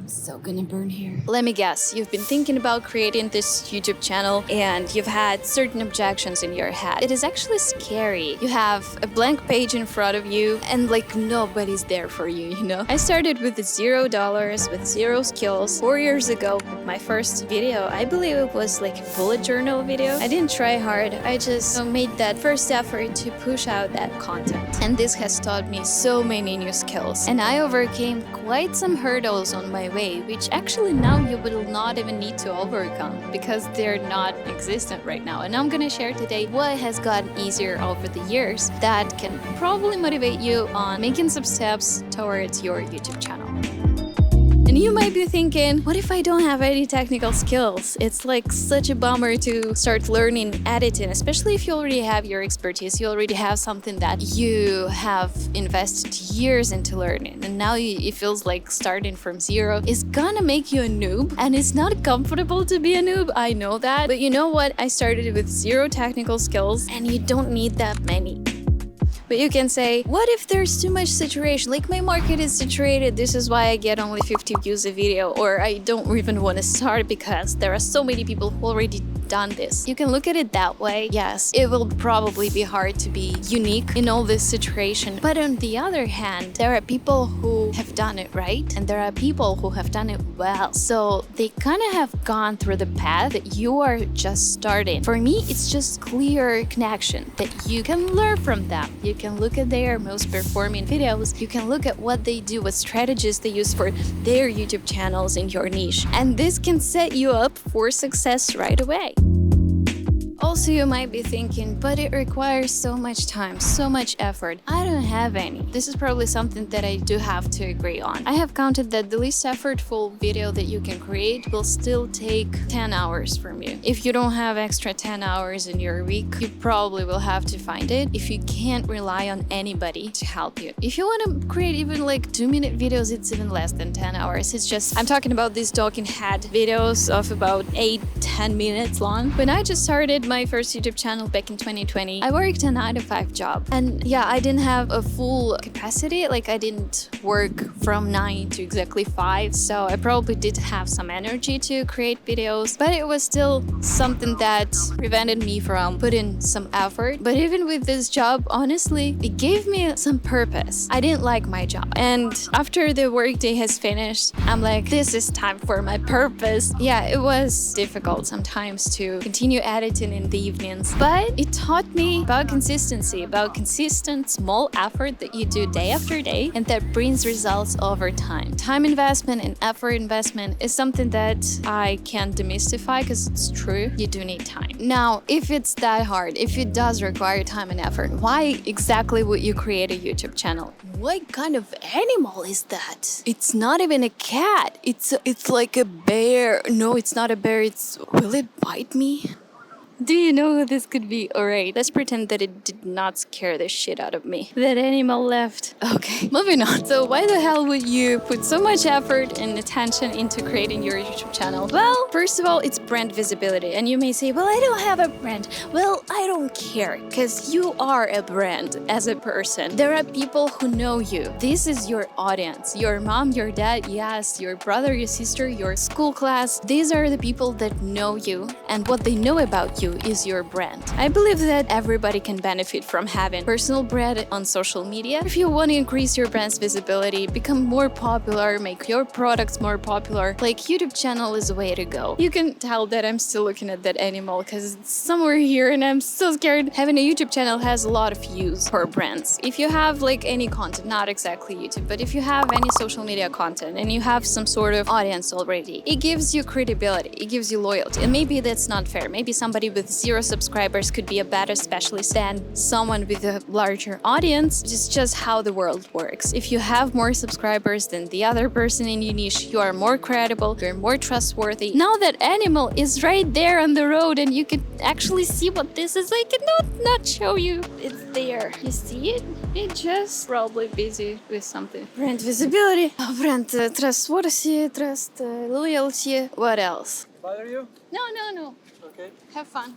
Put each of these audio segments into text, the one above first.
I'm so gonna burn here. Let me guess, you've been thinking about creating this YouTube channel and you've had certain objections in your head. It is actually scary. You have a blank page in front of you and like nobody's there for you, you know? I started with $0, with zero skills 4 years ago. My first video, I believe it was like a bullet journal video. I didn't try hard. I just made that first effort to push out that content. And this has taught me so many new skills. And I overcame quite some hurdles on my way, which actually now you will not even need to overcome because they're not existent right now. And I'm gonna share today what has gotten easier over the years that can probably motivate you on making some steps towards your YouTube channel. And you might be thinking, what if I don't have any technical skills? It's like such a bummer to start learning editing, especially if you already have your expertise, you already have something that you have invested years into learning. And now it feels like starting from zero is gonna make you a noob. And it's not comfortable to be a noob, I know that. But you know what? I started with zero technical skills and you don't need that many. But you can say, what if there's too much saturation? Like my market is saturated, this is why I get only 50 views a video, or I don't even want to start because there are so many people who already done this. You can look at it that way. Yes, it will probably be hard to be unique in all this situation. But on the other hand, there are people who have done it right, and there are people who have done it well. So they kind of have gone through the path that you are just starting. For me, it's just clear connection that you can learn from them. You can look at their most performing videos. You can look at what they do, what strategies they use for their YouTube channels in your niche. And this can set you up for success right away. Also, you might be thinking, but it requires so much time, so much effort. I don't have any. This is probably something that I do have to agree on. I have counted that the least effortful video that you can create will still take 10 hours from you. If you don't have extra 10 hours in your week, you probably will have to find it if you can't rely on anybody to help you. If you want to create even like 2-minute videos, it's even less than 10 hours. It's just, I'm talking about these talking head videos of about 8-10 minutes long. When I just started my first YouTube channel back in 2020, I worked a 9-to-5 job. And yeah, I didn't have a full capacity. Like I didn't work from 9 to exactly 5. So I probably did have some energy to create videos, but it was still something that prevented me from putting some effort. But even with this job, honestly, it gave me some purpose. I didn't like my job. And after the workday has finished, I'm like, this is time for my purpose. Yeah, it was difficult sometimes to continue editing in the evenings, but it taught me about consistency, about consistent small effort that you do day after day and that brings results over time. Time investment and effort investment is something that I can't demystify because it's true, you do need time. Now, if it's that hard, if it does require time and effort, why exactly would you create a YouTube channel? What kind of animal is that? It's not even a cat. It's like a bear. No, it's not a bear. Will it bite me? Do you know who this could be? Alright, let's pretend that it did not scare the shit out of me. That animal left. Okay, moving on. So why the hell would you put so much effort and attention into creating your YouTube channel? Well, first of all, it's brand visibility. And you may say, well, I don't have a brand. Well, I don't care, because you are a brand as a person. There are people who know you. This is your audience. Your mom, your dad, yes, your brother, your sister, your school class. These are the people that know you, and what they know about you is your brand. I believe that everybody can benefit from having personal brand on social media. If you want to increase your brand's visibility, become more popular, make your products more popular, like YouTube channel is the way to go. You can tell that I'm still looking at that animal because it's somewhere here and I'm so scared. Having a YouTube channel has a lot of use for brands. If you have like any content, not exactly YouTube, but if you have any social media content and you have some sort of audience already, it gives you credibility, it gives you loyalty. And maybe that's not fair. Maybe somebody with 0 subscribers could be a better specialist than someone with a larger audience. It's just how the world works. If you have more subscribers than the other person in your niche, you are more credible, you're more trustworthy. Now that animal is right there on the road and you can actually see what this is. I cannot not show you. It's there. You see it? It's just probably busy with something. Brand visibility, brand trustworthy, loyalty. What else? Bother you? No. Okay. Have fun.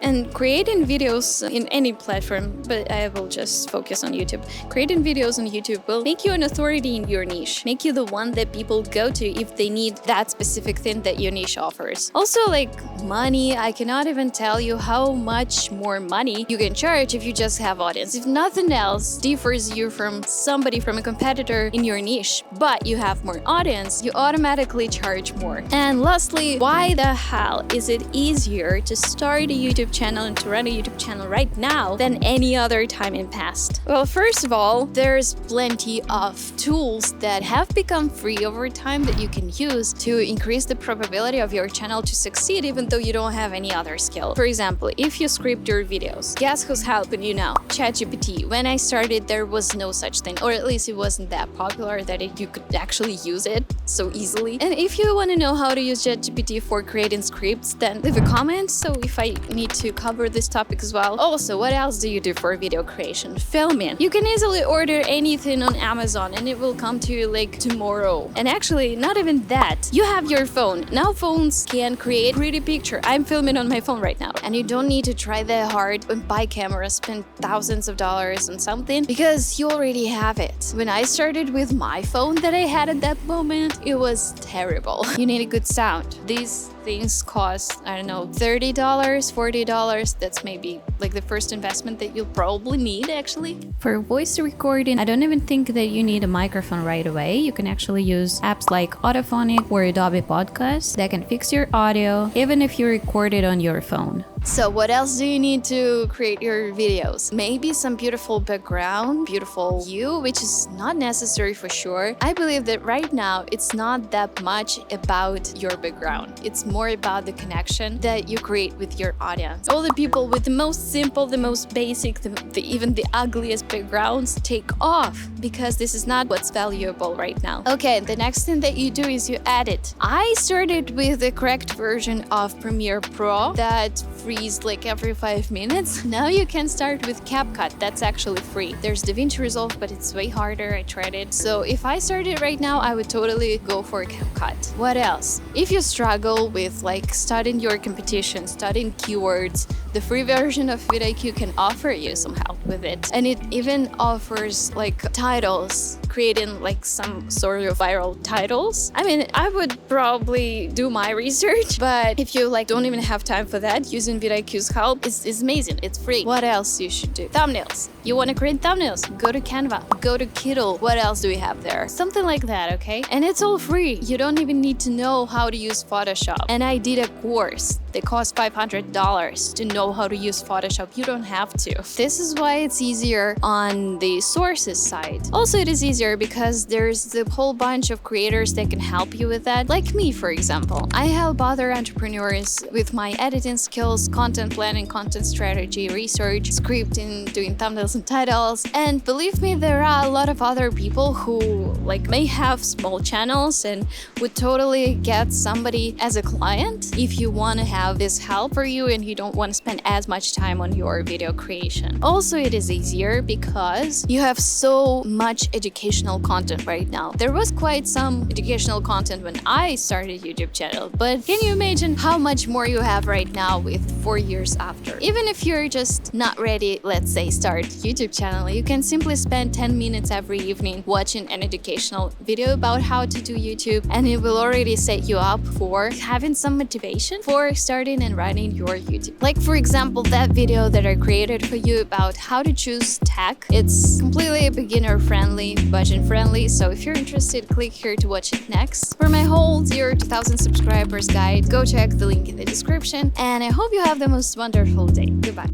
And creating videos in any platform, but I will just focus on YouTube. Creating videos on YouTube will make you an authority in your niche, make you the one that people go to if they need that specific thing that your niche offers. Also, like money, I cannot even tell you how much more money you can charge if you just have audience. If nothing else differs you from somebody, from a competitor in your niche, but you have more audience, you automatically charge more. And lastly, why the hell is it easier to start a YouTube channel and to run a YouTube channel right now than any other time in past? Well, first of all, there's plenty of tools that have become free over time that you can use to increase the probability of your channel to succeed even though you don't have any other skill. For example, if you script your videos, guess who's helping you now? ChatGPT. When I started, there was no such thing, or at least it wasn't that popular that you could actually use it so easily. And if you want to know how to use ChatGPT for creating scripts, then leave a comment so if I need to cover this topic as well. Also, what else do you do for video creation? Filming. You can easily order anything on Amazon and it will come to you like tomorrow. And actually, not even that. You have your phone. Now phones can create pretty picture. I'm filming on my phone right now. And you don't need to try that hard and buy cameras, spend thousands of dollars on something because you already have it. When I started with my phone that I had at that moment, it was terrible. You need a good sound. These things cost, I don't know, $30, $40. That's maybe like the first investment that you'll probably need actually. For voice recording, I don't even think that you need a microphone right away. You can actually use apps like Autophonic or Adobe Podcast that can fix your audio even if you record it on your phone. So what else do you need to create your videos? Maybe some beautiful background, beautiful view, which is not necessary for sure. I believe that right now it's not that much about your background. It's more about the connection that you create with your audience. All the people with the most simple, the most basic, even the ugliest backgrounds take off because this is not what's valuable right now. Okay, the next thing that you do is you edit. I started with the correct version of Premiere Pro that freeze like every 5 minutes. Now you can start with CapCut. That's actually free. There's DaVinci Resolve, but it's way harder. I tried it. So if I started right now, I would totally go for CapCut. What else? If you struggle with like studying your competition, studying keywords, the free version of vidIQ can offer you some help with it. And it even offers like titles, creating like some sort of viral titles. I mean, I would probably do my research, but if you like don't even have time for that, using vidIQ's help is amazing. It's free. What else you should do? Thumbnails. You want to create thumbnails? Go to Canva, go to Kittl. What else do we have there? Something like that, okay? And it's all free. You don't even need to know how to use Photoshop. And I did a course that cost $500 to know how to use Photoshop. You don't have to. This is why it's easier on the sources side. Also, it is easier because there's a whole bunch of creators that can help you with that. Like me, for example. I help other entrepreneurs with my editing skills, content planning, content strategy, research, scripting, doing thumbnails and titles. And believe me, there are a lot of other people who like may have small channels and would totally get somebody as a client if you want to have this help for you and you don't want to spend as much time on your video creation. Also, it is easier because you have so much educational content right now. There was quite some educational content when I started YouTube channel, but can you imagine how much more you have right now with 4 years after? Even if you're just not ready, let's say, start YouTube channel, you can simply spend 10 minutes every evening watching an educational video about how to do YouTube, and it will already set you up for having some motivation for starting and running your YouTube. Like, for example, that video that I created for you about how to choose tech. It's completely beginner friendly, budget friendly, so if you're interested, click here to watch it next. For my whole 0 to 1,000 subscribers guide, go check the link in the description, and I hope you have the most wonderful day. Goodbye.